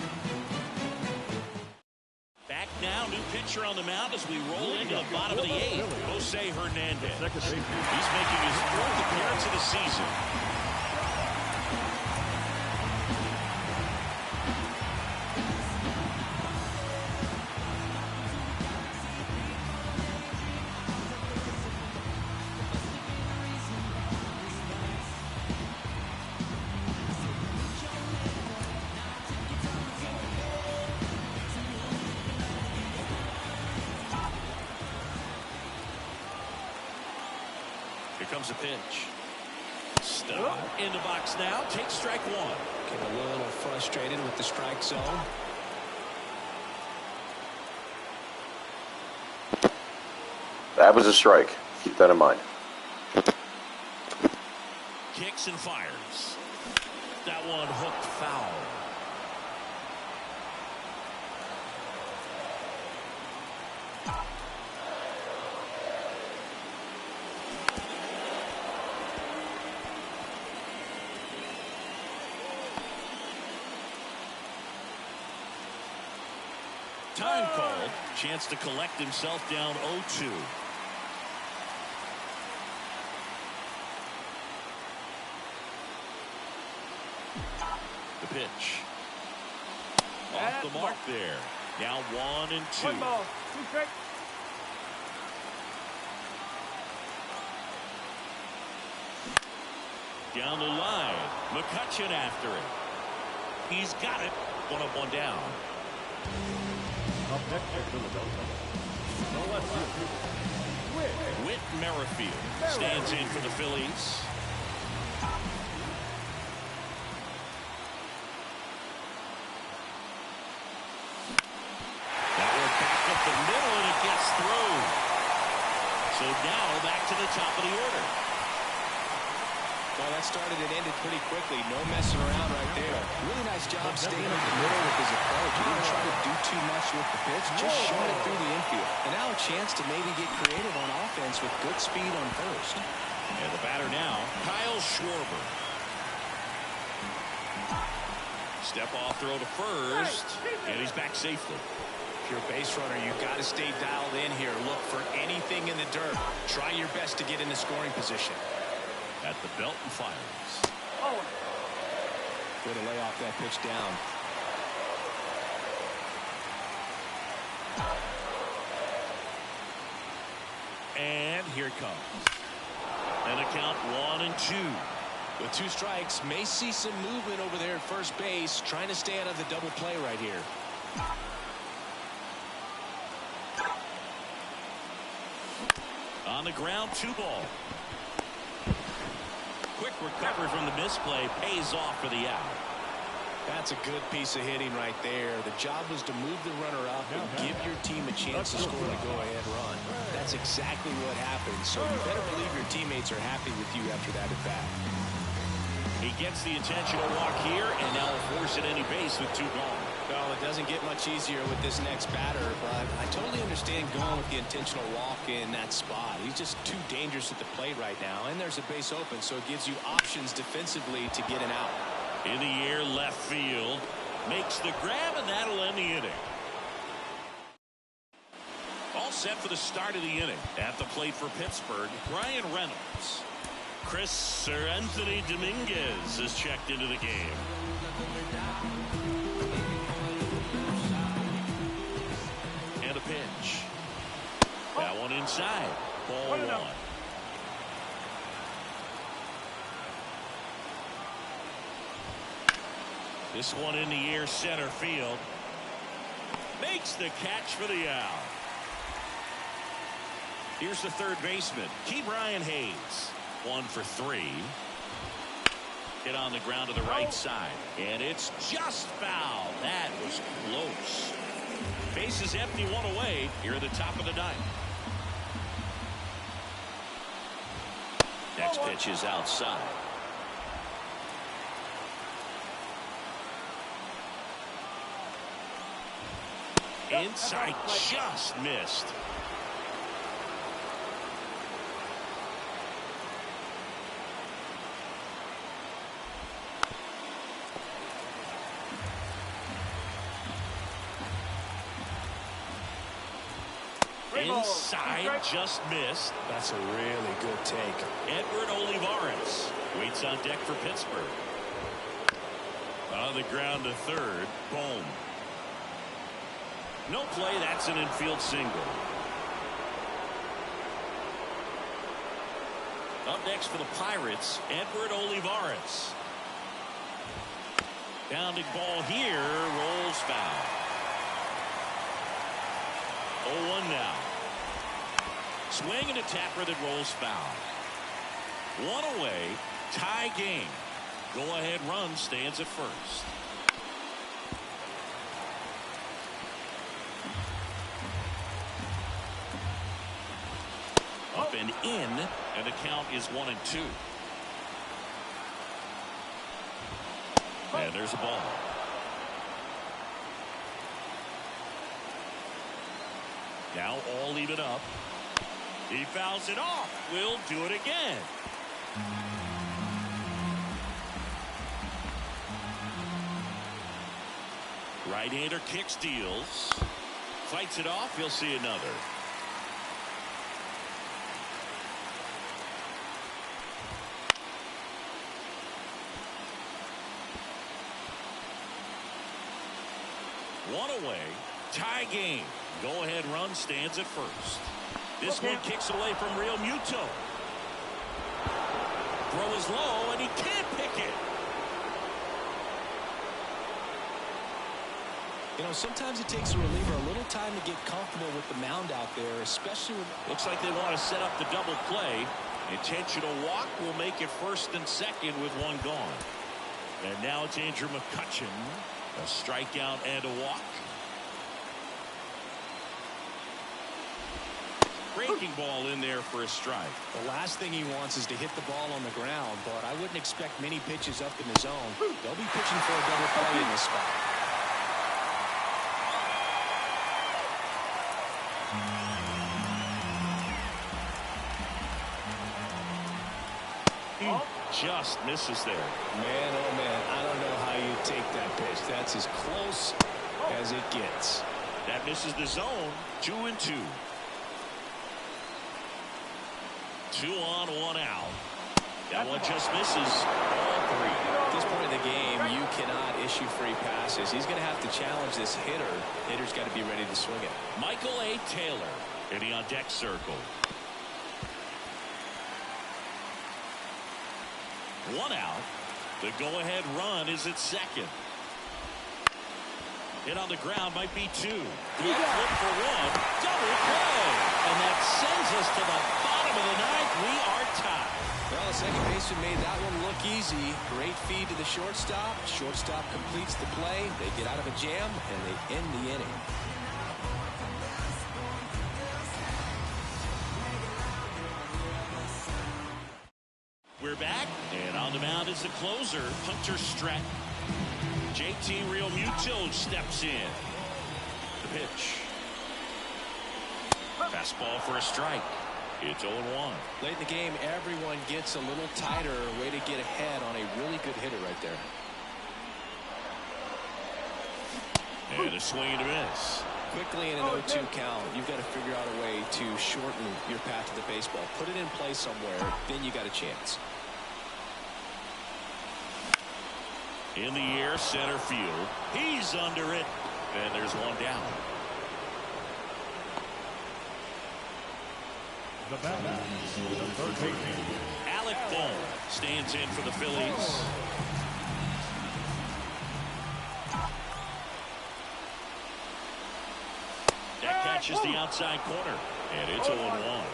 Back now, new pitcher on the mound as we roll into the bottom of the 8th. Jose Hernandez. He's making his 4th appearance of the season. Here comes a pitch. Stuck in the box now. Takes strike 1. Getting a little frustrated with the strike zone. That was a strike. Keep that in mind. Kicks and fires. That one hooked foul. Time called. Chance to collect himself down 0-2. The pitch. Off the mark there. Now 1-2. 1 ball, 2 strikes. Down the line. McCutchen after it. He's got it. 1 up, 1 down. Up next, Philadelphia. The left field. Whit Merrifield stands in for the Phillies. That one back up the middle, and it gets through. So now back to the top of the order. Well, that started and ended pretty quickly. No messing around right there. Really nice job staying in the middle with his approach. He didn't try to do too much with the pitch. Just shot it through the infield. And now a chance to maybe get creative on offense with good speed on first. And the batter now, Kyle Schwarber. Step off throw to first, and he's back safely. If you're a base runner, you've got to stay dialed in here. Look for anything in the dirt. Try your best to get in the scoring position. At the belt and fires. Way to lay off that pitch down. And here it comes. And a count 1-2. With 2 strikes, may see some movement over there at first base, trying to stay out of the double play right here. On the ground, 2-ball. Quick recovery from the misplay pays off for the out. That's a good piece of hitting right there. The job was to move the runner up and give your team a chance to score the go-ahead run. That's exactly what happened, so you better believe your teammates are happy with you after that at-bat. He gets the intentional walk here, and now will force at any base with 2 gone. Well, it doesn't get much easier with this next batter, but I totally understand going with the intentional walk in that spot. He's just too dangerous at the plate right now, and there's a base open, so it gives you options defensively to get an out. In the air, left field. Makes the grab, and that'll end the inning. All set for the start of the inning. At the plate for Pittsburgh, Brian Reynolds. Anthony Dominguez is checked into the game. And a pitch. That one inside. Ball 1. This one in the air, center field. Makes the catch for the out. Here's the third baseman, Ke'Bryan Hayes. 1 for 3. Hit on the ground to the right side. And it's just foul. That was close. Base is empty, 1 away here at the top of the 9th. Next pitch is outside. Inside, just missed. Inside, just missed. That's a really good take. Edward Olivares waits on deck for Pittsburgh. On the ground to third. Boom. No play. That's an infield single. Up next for the Pirates, Edward Olivares. Pounding ball here, rolls foul. 0-1 now. Swing and a tapper that rolls foul. 1 away, tie game. Go-ahead run stands at first. Up and in, and the count is 1-2. And there's a ball. Now all even up. He fouls it off. We'll do it again. Right-hander kicks, deals. Fights it off. He'll see another. One away. Tie game. Go-ahead run stands at first. This one kicks away from Real Muto. Throw is low, and he can't pick it. You know, sometimes it takes a reliever a little time to get comfortable with the mound out there, especially when... Looks like they want to set up the double play. Intentional walk will make it first and second with one gone. And now it's Andrew McCutchen. A strikeout and a walk. Breaking ball in there for a strike. The last thing he wants is to hit the ball on the ground, but I wouldn't expect many pitches up in the zone. They'll be pitching for a double play in this spot. Just misses there. Man, oh man, I don't know how you take that pitch. That's as close as it gets. That misses the zone. 2-2. 2 on, 1 out. That one just misses all 3. At this point in the game, you cannot issue free passes. He's going to have to challenge this hitter. Hitter's got to be ready to swing it. Michael A. Taylor hitting on deck circle. 1 out. The go-ahead run is at second. Hit on the ground might be 2. Flip for 1. Double play. And that sends us to the bottom of the 9th. We are tied. Well, the second baseman made that one look easy. Great feed to the shortstop. Shortstop completes the play. They get out of a jam, and they end the inning. We're back, and on the mound is the closer, Hunter Stratton. JT Realmuto steps in. The pitch. Fastball for a strike. It's 0-1. Late in the game, everyone gets a little tighter. Way to get ahead on a really good hitter right there. And a swing and a miss. Quickly in an 0-2 count, you've got to figure out a way to shorten your path to the baseball. Put it in play somewhere, then you got a chance. In the air, center field. He's under it. And there's one down. The batter, the third baseman, Alec Bohm stands in for the Phillies. That catches the outside corner. And it's 0-1.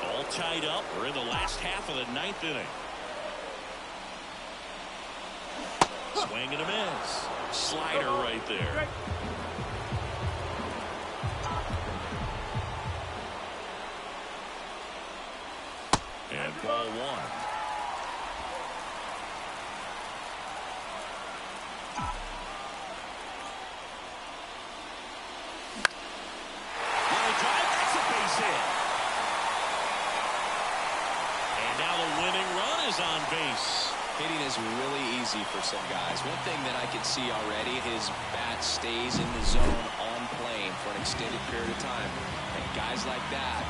All tied up. We're in the last half of the 9th inning. Swing and a miss. Slider right there. And ball 1. Line drive, that's a base hit. And now the winning run is on base. Hitting is really easy for some guys. One thing that I can see already, his bat stays in the zone on plane for an extended period of time. And guys like that,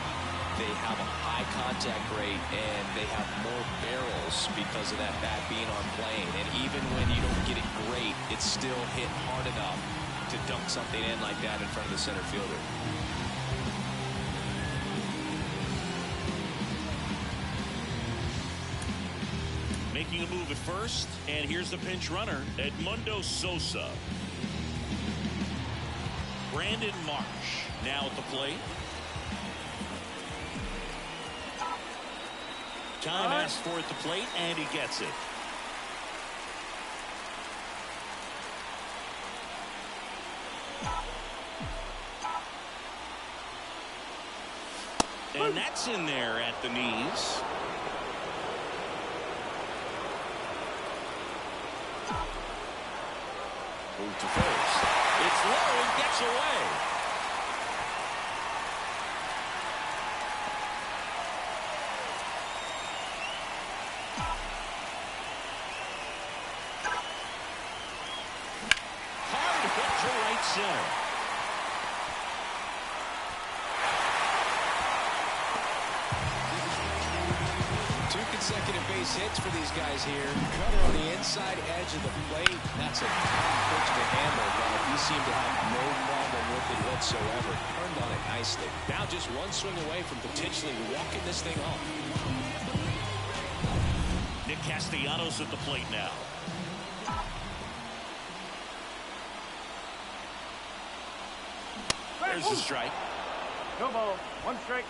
they have a high contact rate and they have more barrels because of that bat being on plane. And even when you don't get it great, it's still hit hard enough to dunk something in like that in front of the center fielder. Making a move at first, and here's the pinch runner, Edmundo Sosa. Brandon Marsh now at the plate. Time asked for at the plate, and he gets it. And that's in there at the knees. Move to first. It's low and gets away. Hard hit to right center. Consecutive base hits for these guys here. Cutter on the inside edge of the plate. That's a tough pitch to handle, but he seemed to have no problem with it whatsoever. Turned on it nicely. Now just one swing away from potentially walking this thing off. Nick Castellanos at the plate now. There's a strike. No ball. One strike.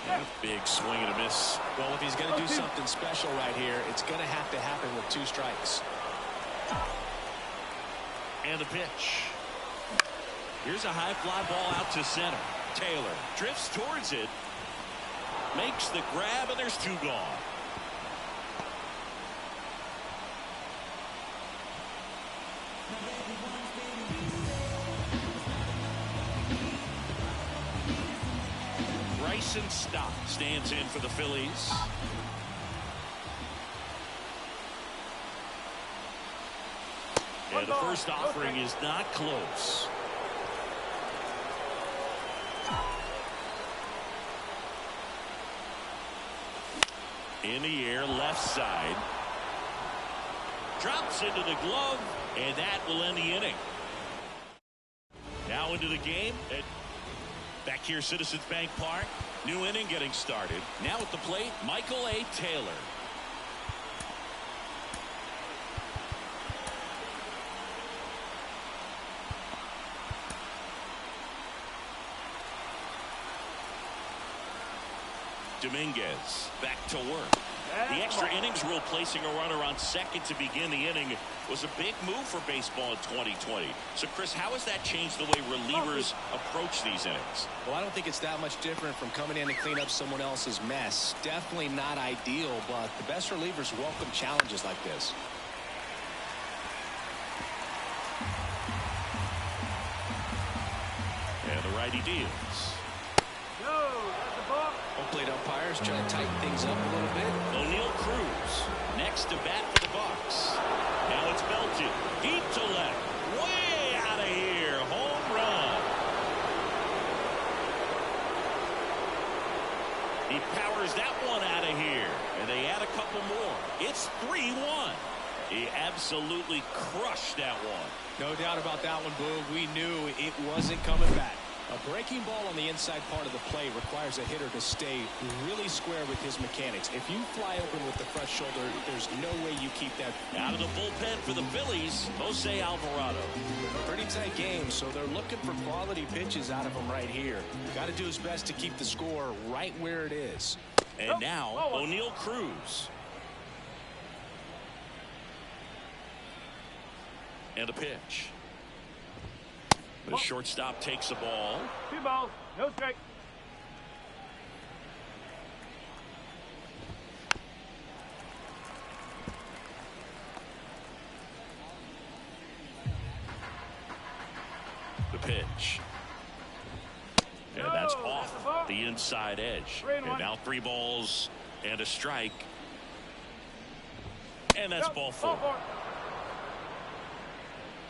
And a big swing and a miss. Well, if he's going to do something special right here, it's going to have to happen with 2 strikes. And a pitch. Here's a high fly ball out to center. Taylor drifts towards it. Makes the grab, and there's 2 gone. Bryson Stott stands in for the Phillies. And the first offering is not close. In the air, left side. Drops into the glove, and that will end the inning. Now into the game. Back here, Citizens Bank Park. New inning getting started. Now at the plate, Michael A. Taylor. Dominguez back to work. The extra innings rule, placing a runner on second to begin the inning, was a big move for baseball in 2020. So, Chris, how has that changed the way relievers approach these innings? Well, I don't think it's that much different from coming in to clean up someone else's mess. Definitely not ideal, but the best relievers welcome challenges like this. And the righty deals. Home plate umpires trying to tighten things up a little bit. O'Neill Cruz next to bat for the Bucks. Now it's belted deep to left, way out of here. Home run. He powers that one out of here, and they add a couple more. It's 3-1. He absolutely crushed that one. No doubt about that one, Boog. We knew it wasn't coming back. A breaking ball on the inside part of the play requires a hitter to stay really square with his mechanics. If you fly open with the front shoulder, there's no way you keep that. Out of the bullpen for the Phillies, Jose Alvarado. Pretty tight game, so they're looking for quality pitches out of him right here. Got to do his best to keep the score right where it is. And now O'Neill Cruz. And a pitch. The shortstop takes the ball. 2 balls. No strike. The pitch. And that's off the inside edge. And now 3 balls and a strike. And that's ball 4.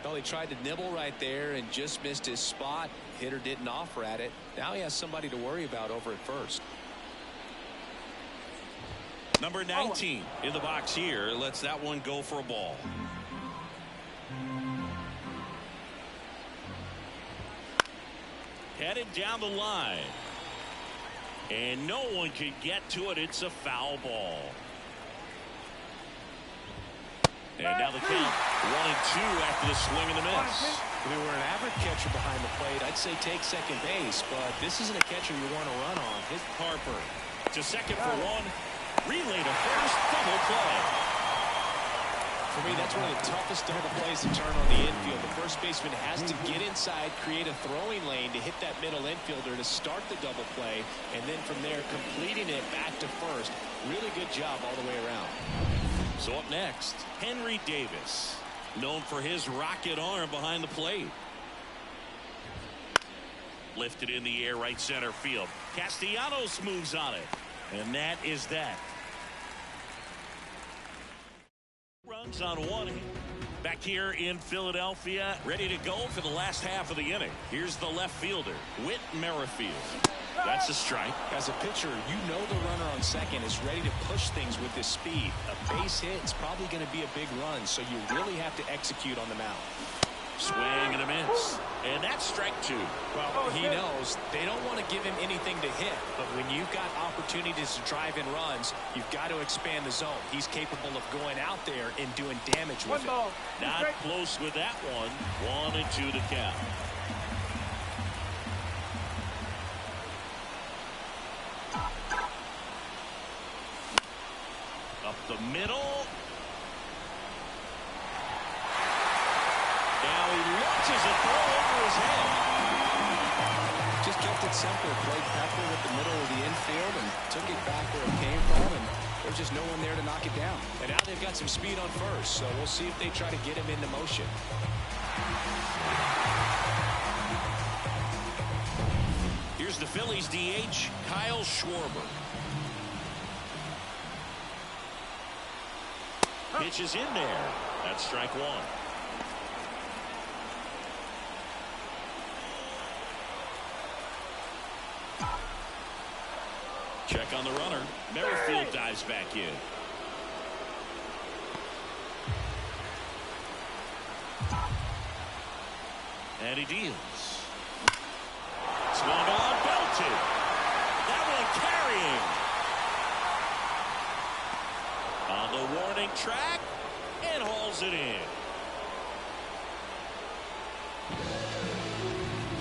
Well, he tried to nibble right there and just missed his spot. Hitter didn't offer at it. Now he has somebody to worry about over at first. Number 19 in the box here lets that one go for a ball. Headed down the line. And no one can get to it. It's a foul ball. And now the count 1-2 after the swing and the miss. If we were an average catcher behind the plate, I'd say take second base, but this isn't a catcher you want to run on. Hit Harper to second for 1. Relay to first. Double play. For me, that's one of the toughest double plays to turn on the infield. The first baseman has to get inside, create a throwing lane to hit that middle infielder to start the double play, and then from there completing it back to first. Really good job all the way around. So up next, Henry Davis, known for his rocket arm behind the plate. Lifted in the air, right center field. Castellanos moves on it, and that is that. Runs on 1. Back here in Philadelphia, ready to go for the last half of the inning. Here's the left fielder, Whit Merrifield. That's a strike. As a pitcher, you know the runner on second is ready to push things with his speed. A base hit is probably going to be a big run, so you really have to execute on the mound. Swing and a miss. And that's strike 2. Well, he knows they don't want to give him anything to hit, but when you've got opportunities to drive in runs, you've got to expand the zone. He's capable of going out there and doing damage with it. Not close with that one. 1-2 to count. Up the middle. Now he launches a throw over his head. Just kept it simple. Played Pepper with the middle of the infield and took it back where it came from, and there's just no one there to knock it down. And now they've got some speed on first, so we'll see if they try to get him into motion. Here's the Phillies DH, Kyle Schwarber. Pitch is in there. That's strike 1. Check on the runner. Merrifield dives back in. And he deals. Swung on, belted. That one carrying. On the warning track and hauls it in.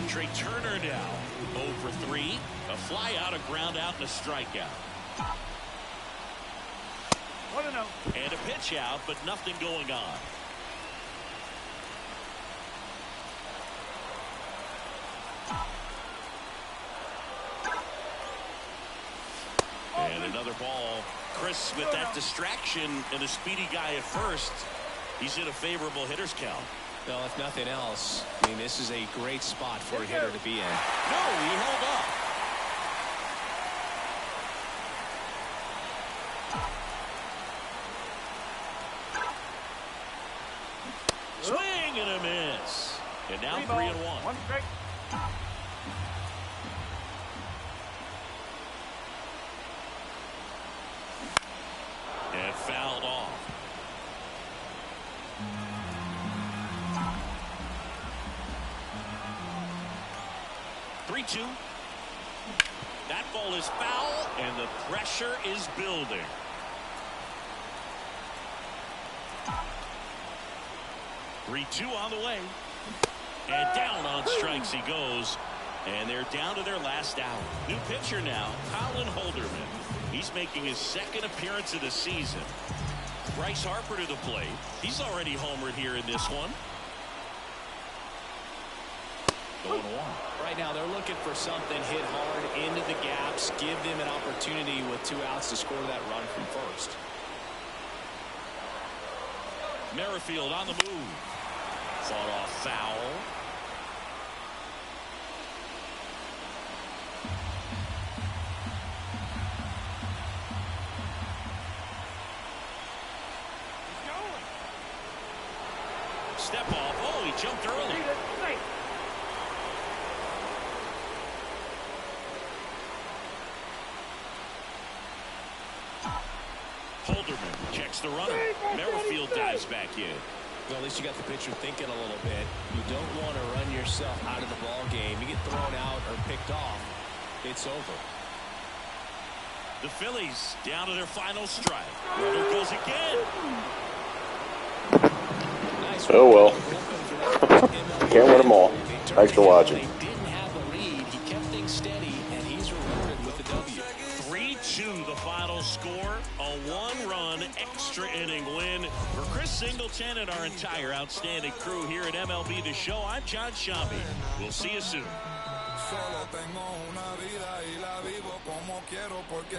Trey Turner now 0 for 3. A fly out, a ground out, and a strikeout. 1-0. And a pitch out, but nothing going on. And another ball. Chris with that distraction and a speedy guy at first. He's in a favorable hitter's count. Well, if nothing else, I mean, this is a great spot for a hitter to be in. No, he held up. Swing and a miss. And now 3-1. 1 strike. And fouled off. Two. That ball is foul, and the pressure is building. Three-two on the way. And down on strikes he goes. And they're down to their last out. New pitcher now, Colin Holderman. He's making his second appearance of the season. Bryce Harper to the plate. He's already homered here in this one. 0-1. Right now they're looking for something, hit hard into the gaps, give them an opportunity with 2 outs to score that run from first. Merrifield on the move. Fought off foul. Step off. Oh, he jumped early. Holderman checks the runner. Merrifield dives back in. Well, at least you got the pitcher thinking a little bit. You don't want to run yourself out of the ball game. You get thrown out or picked off, it's over. The Phillies down to their final strike. Runner goes again. Nice. Oh, well. Can't win them all. Thanks for watching. They didn't have the lead. He kept things steady, and he's rewarded with the W. 3-2 the final score. A 1-run extra inning win for Chris Singleton and our entire outstanding crew here at MLB The Show. I'm John Shambi. We'll see you soon. Solo tengo una vida y la vivo como quiero porque